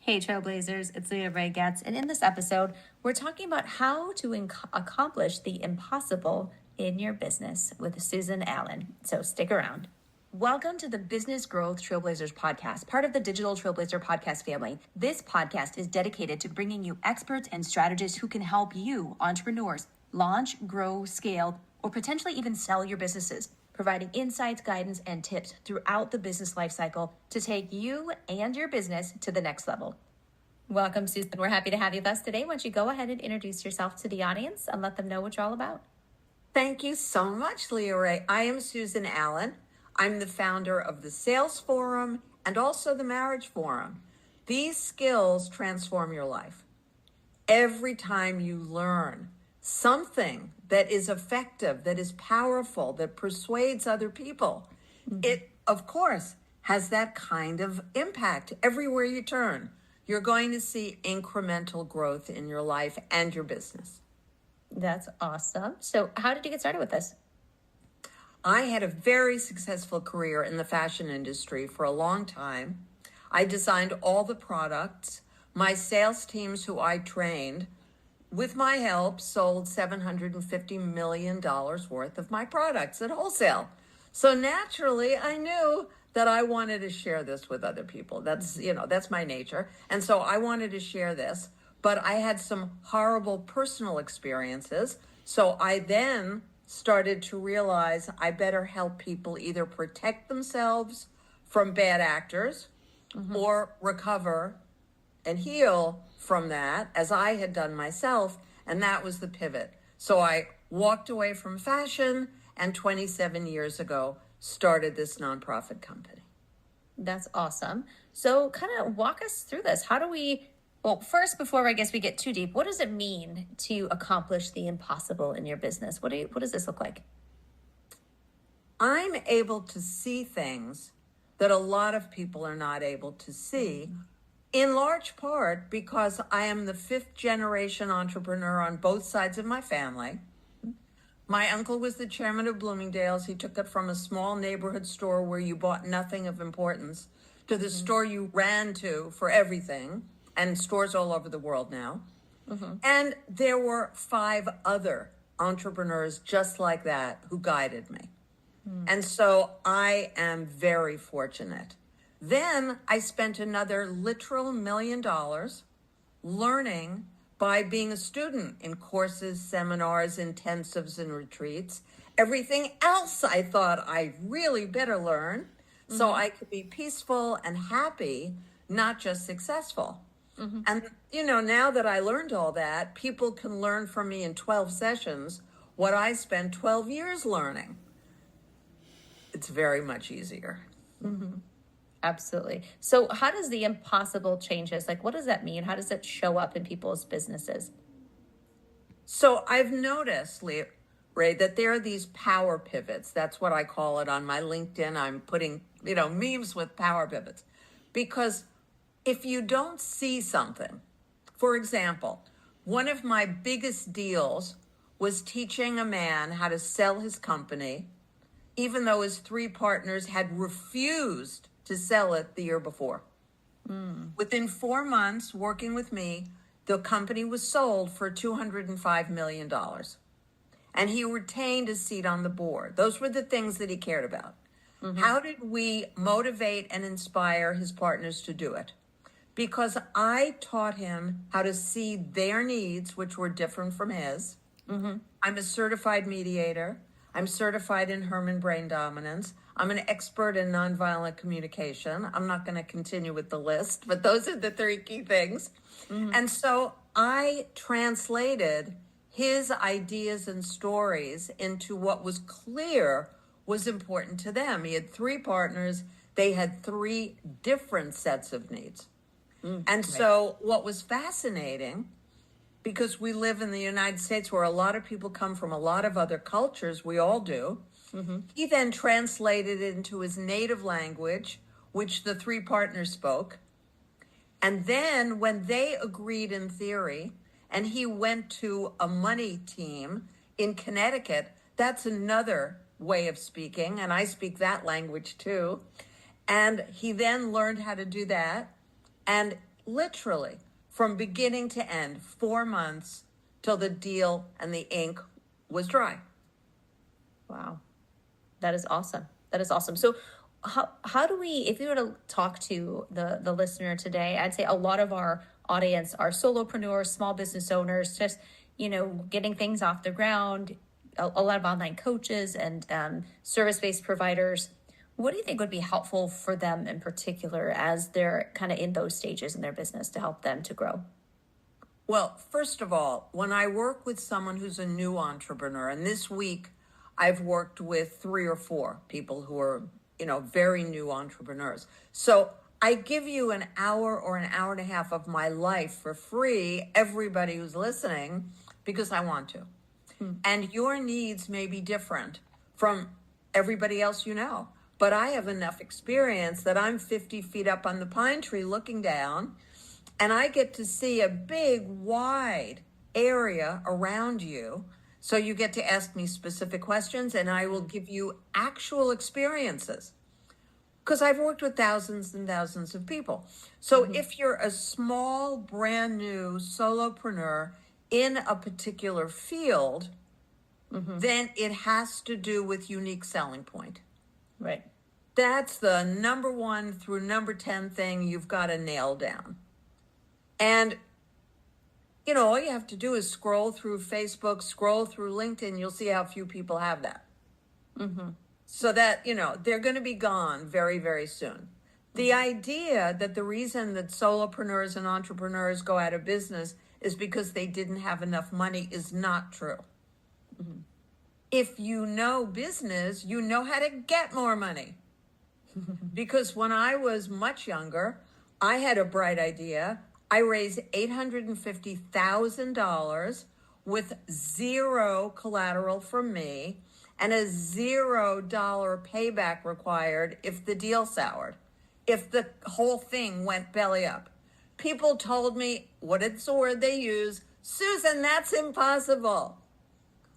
Hey Trailblazers, it's Leah Rae Gatz, and in this episode, we're talking about how to accomplish the impossible in your business with Susan Allan. So stick around. Welcome to the Business Growth Trailblazers podcast, part of the Digital Trailblazer podcast family. This podcast is dedicated to bringing you experts and strategists who can help you, entrepreneurs, launch, grow, scale, or potentially even sell your businesses, providing insights, guidance, and tips throughout the business lifecycle to take you and your business to the next level. Welcome, Susan. We're happy to have you with us today. Why don't you go ahead and introduce yourself to the audience and let them know what you're all about. Thank you so much, Leah Rae. I am Susan Allan. I'm the founder of the Sales Forum and also the Marriage Forum. These skills transform your life. Every time you learn something that is effective, that is powerful, that persuades other people, it, of course, has that kind of impact everywhere you turn. You're going to see incremental growth in your life and your business. That's awesome. So how did you get started with this? I had a very successful career in the fashion industry for a long time. I designed all the products. My sales teams who I trained, with my help, sold $750 million worth of my products at wholesale. So naturally, I knew that I wanted to share this with other people. That's my nature. And so I wanted to share this, but I had some horrible personal experiences. So I then started to realize I better help people either protect themselves from bad actors or recover and heal from that, as I had done myself, and that was the pivot. So I walked away from fashion and 27 years ago started this nonprofit company. That's awesome. So kind of walk us through this. How do we, well, first, before I guess we get too deep, what does it mean to accomplish the impossible in your business? What does this look like? I'm able to see things that a lot of people are not able to see, in large part because I am the fifth generation entrepreneur on both sides of my family. My uncle was the chairman of Bloomingdale's. He took it from a small neighborhood store where you bought nothing of importance to the store you ran to for everything, and stores all over the world now. And there were 5 other entrepreneurs just like that who guided me. And so I am very fortunate. Then I spent another literal $1 million learning by being a student in courses, seminars, intensives, and retreats. Everything else I thought I really better learn so I could be peaceful and happy, not just successful. And, now that I learned all that, people can learn from me in 12 sessions what I spent 12 years learning. It's very much easier. Absolutely. So how does the impossible changes, what does that mean? How does it show up in people's businesses? So I've noticed, Leah Rae, that there are these power pivots. That's what I call it on my LinkedIn. I'm putting, memes with power pivots. Because if you don't see something, for example, one of my biggest deals was teaching a man how to sell his company, even though his 3 partners had refused to sell it the year before. Within 4 months working with me, the company was sold for $205 million. And he retained a seat on the board. Those were the things that he cared about. How did we motivate and inspire his partners to do it? Because I taught him how to see their needs, which were different from his. I'm a certified mediator. I'm certified in Herman brain dominance. I'm an expert in nonviolent communication. I'm not going to continue with the list, but those are the 3 key things. And so I translated his ideas and stories into what was clear was important to them. He had 3 partners. They had 3 different sets of needs. And so what was fascinating, because we live in the United States where a lot of people come from a lot of other cultures, we all do, he then translated it into his native language, which the 3 partners spoke. And then when they agreed in theory, and he went to a money team in Connecticut, that's another way of speaking, and I speak that language too. And he then learned how to do that. And literally from beginning to end, 4 months till the deal and the ink was dry. Wow. That is awesome. That is awesome. So how do we, if you were to talk to the listener today, I'd say a lot of our audience are solopreneurs, small business owners, just, getting things off the ground, a lot of online coaches and service-based providers. What do you think would be helpful for them in particular as they're kind of in those stages in their business to help them to grow? Well, first of all, when I work with someone who's a new entrepreneur, and this week I've worked with 3 or 4 people who are, very new entrepreneurs. So I give you an hour or an hour and a half of my life for free, everybody who's listening, because I want to. And your needs may be different from everybody else you know. But I have enough experience that I'm 50 feet up on the pine tree looking down, and I get to see a big, wide area around you. So you get to ask me specific questions, and I will give you actual experiences. Because I've worked with thousands and thousands of people. So if you're a small, brand new solopreneur in a particular field, then it has to do with unique selling point. Right. That's the number 1 through number 10 thing you've got to nail down. And, all you have to do is scroll through Facebook, scroll through LinkedIn. You'll see how few people have that. So that, they're going to be gone very, very soon. The idea that the reason that solopreneurs and entrepreneurs go out of business is because they didn't have enough money is not true. If you know business, you know how to get more money. Because when I was much younger, I had a bright idea. I raised $850,000 with 0 collateral from me and a $0 payback required if the deal soured, if the whole thing went belly up. People told me, what is the word they use? Susan, that's impossible.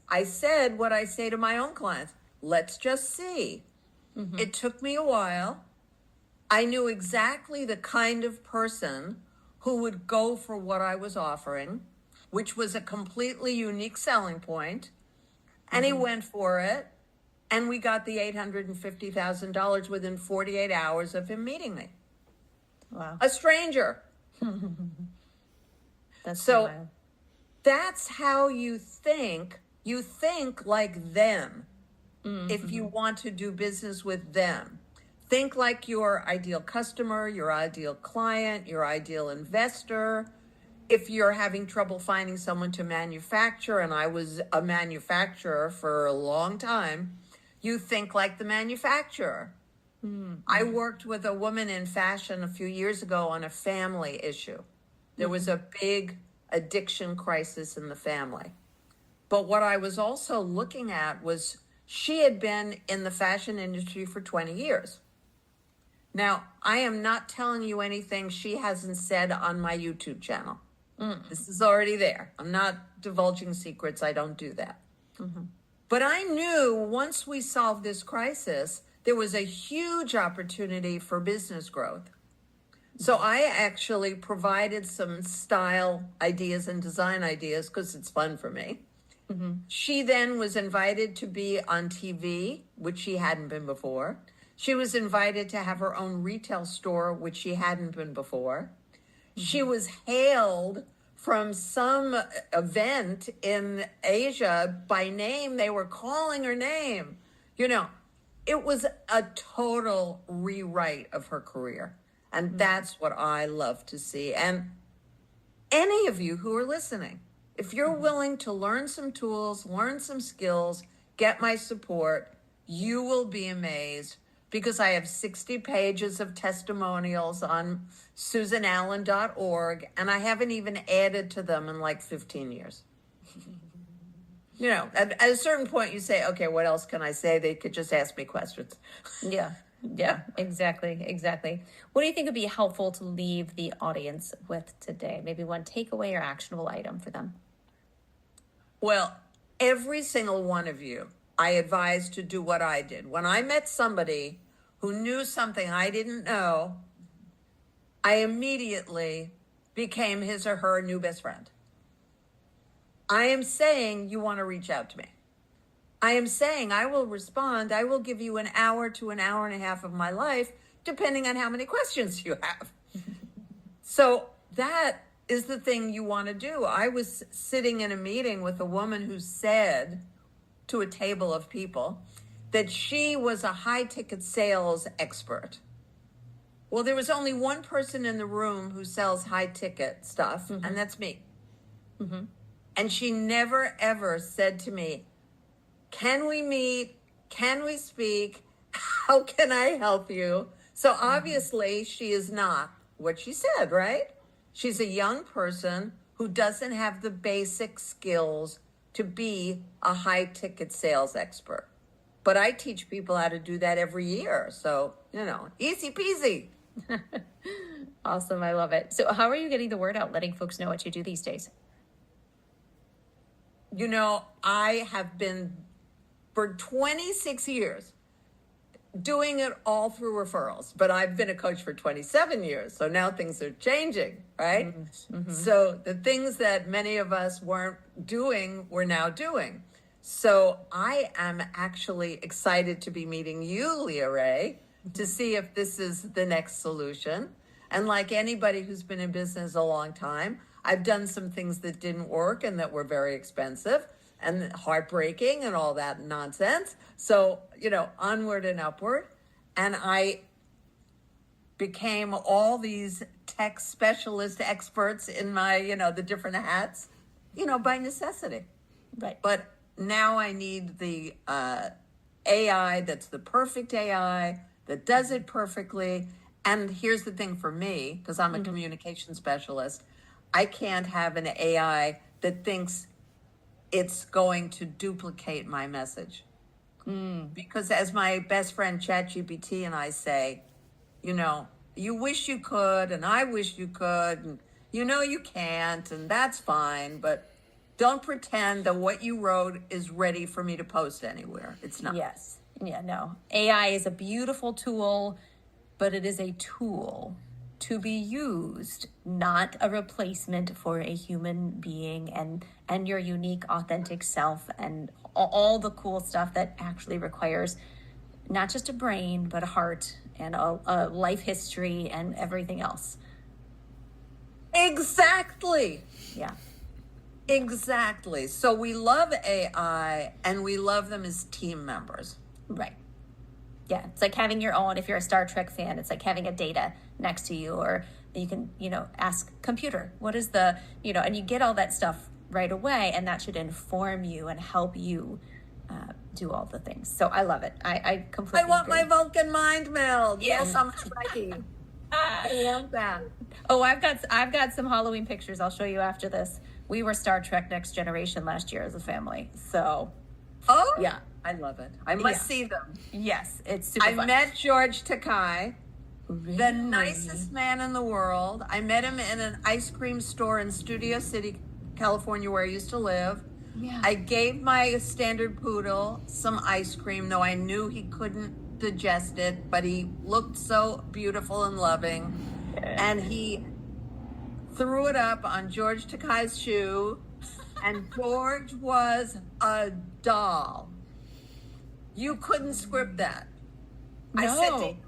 I said what I say to my own clients, let's just see. It took me a while. I knew exactly the kind of person who would go for what I was offering, which was a completely unique selling point. And he went for it. And we got the $850,000 within 48 hours of him meeting me. Wow. A stranger. That's so wild. That's how you think. You think like them if you want to do business with them. Think like your ideal customer, your ideal client, your ideal investor. If you're having trouble finding someone to manufacture, and I was a manufacturer for a long time, you think like the manufacturer. I worked with a woman in fashion a few years ago on a family issue. There was a big addiction crisis in the family. But what I was also looking at was she had been in the fashion industry for 20 years. Now, I am not telling you anything she hasn't said on my YouTube channel. This is already there. I'm not divulging secrets. I don't do that. But I knew once we solved this crisis, there was a huge opportunity for business growth. So I actually provided some style ideas and design ideas because it's fun for me. She then was invited to be on TV, which she hadn't been before. She was invited to have her own retail store, which she hadn't been before. She was hailed from some event in Asia by name. They were calling her name. It was a total rewrite of her career. And that's what I love to see. And any of you who are listening, if you're willing to learn some tools, learn some skills, get my support, you will be amazed because I have 60 pages of testimonials on susanallan.org, and I haven't even added to them in like 15 years. At a certain point you say, okay, what else can I say? They could just ask me questions. Yeah, exactly. What do you think would be helpful to leave the audience with today? Maybe one takeaway or actionable item for them? Well, every single one of you, I advise to do what I did. When I met somebody who knew something I didn't know, I immediately became his or her new best friend. I am saying you want to reach out to me. I am saying I will respond. I will give you an hour to an hour and a half of my life, depending on how many questions you have. So that is the thing you want to do. I was sitting in a meeting with a woman who said to a table of people that she was a high-ticket sales expert. Well, there was only one person in the room who sells high-ticket stuff, and that's me. Mm-hmm. And she never, ever said to me, can we meet? Can we speak? How can I help you? So obviously she is not what she said, right? She's a young person who doesn't have the basic skills to be a high-ticket sales expert. But I teach people how to do that every year. So, easy peasy. Awesome. I love it. So how are you getting the word out, letting folks know what you do these days? I have been for 26 years doing it all through referrals, but I've been a coach for 27 years. So now things are changing, right? Mm-hmm. So the things that many of us weren't doing, we're now doing. So I am actually excited to be meeting you, Leah Rae, to see if this is the next solution. And like anybody who's been in business a long time, I've done some things that didn't work and that were very expensive and heartbreaking and all that nonsense. So, onward and upward. And I became all these tech specialist experts in my, the different hats, by necessity. Right. But now I need the AI that's the perfect AI that does it perfectly. And here's the thing for me, because I'm a communication specialist, I can't have an AI that thinks it's going to duplicate my message. Because as my best friend ChatGPT and I say, you wish you could, and I wish you could, and you can't, and that's fine, but don't pretend that what you wrote is ready for me to post anywhere. It's not. Yes. Yeah, no. AI is a beautiful tool, but it is a tool to be used, not a replacement for a human being and your unique, authentic self and all the cool stuff that actually requires not just a brain, but a heart and a life history and everything else. Exactly. Yeah. Exactly. So we love AI and we love them as team members. Right. Yeah. It's like having your own, if you're a Star Trek fan, it's like having a Data next to you, or you can, ask computer, what is the, and you get all that stuff right away, and that should inform you and help you do all the things. So I love it. I completely I want agree. my Vulcan mind meld. Yes. I'm striking. I love that. Oh, I've got some Halloween pictures I'll show you after this. We were Star Trek Next Generation last year as a family. So, oh, yeah. I love it. I must see them. Yes, it's super fun. I met George Takei, Really? the nicest man in the world. I met him in an ice cream store in Studio City, California, where I used to live. Yeah. I gave my standard poodle some ice cream, though I knew he couldn't digest it, but he looked so beautiful and loving. And he threw it up on George Takei's shoe, and George was a doll. You couldn't script that. No. I said to him,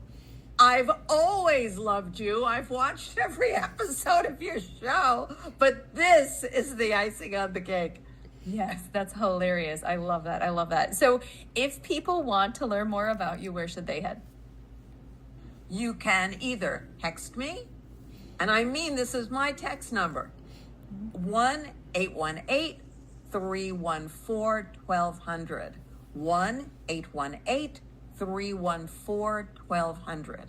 I've always loved you. I've watched every episode of your show, but this is the icing on the cake. Yes, that's hilarious. I love that. I love that. So if people want to learn more about you, where should they head? You can either text me, and I mean this is my text number, 1-818-314-1200. 1-818-314-1200.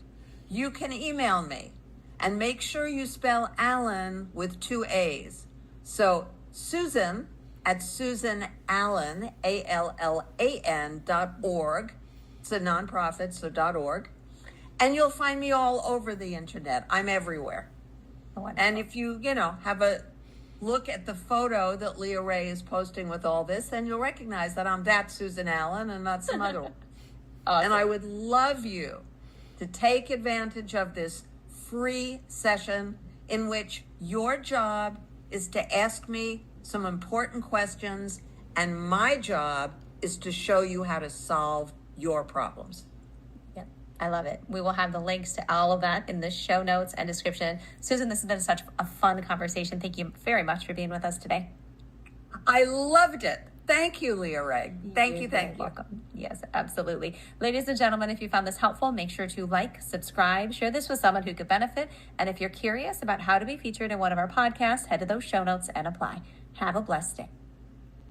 You can email me, and make sure you spell Allan with 2 A's. So Susan at SusanAllan, ALLAN.org. It's a nonprofit, so .org. And you'll find me all over the internet. I'm everywhere. And if you, have a look at the photo that Leah Rae is posting with all this, then you'll recognize that I'm that Susan Allan and not some other one. Awesome. And I would love you to take advantage of this free session. in which your job is to ask me some important questions, and my job is to show you how to solve your problems. Yep, I love it. We will have the links to all of that in the show notes and description. Susan, this has been such a fun conversation. Thank you very much for being with us today. I loved it. Thank you, Leah Rae. Thank you. Welcome. Yes, absolutely. Ladies and gentlemen, if you found this helpful, make sure to like, subscribe, share this with someone who could benefit. And if you're curious about how to be featured in one of our podcasts, head to those show notes and apply. Have a blessed day.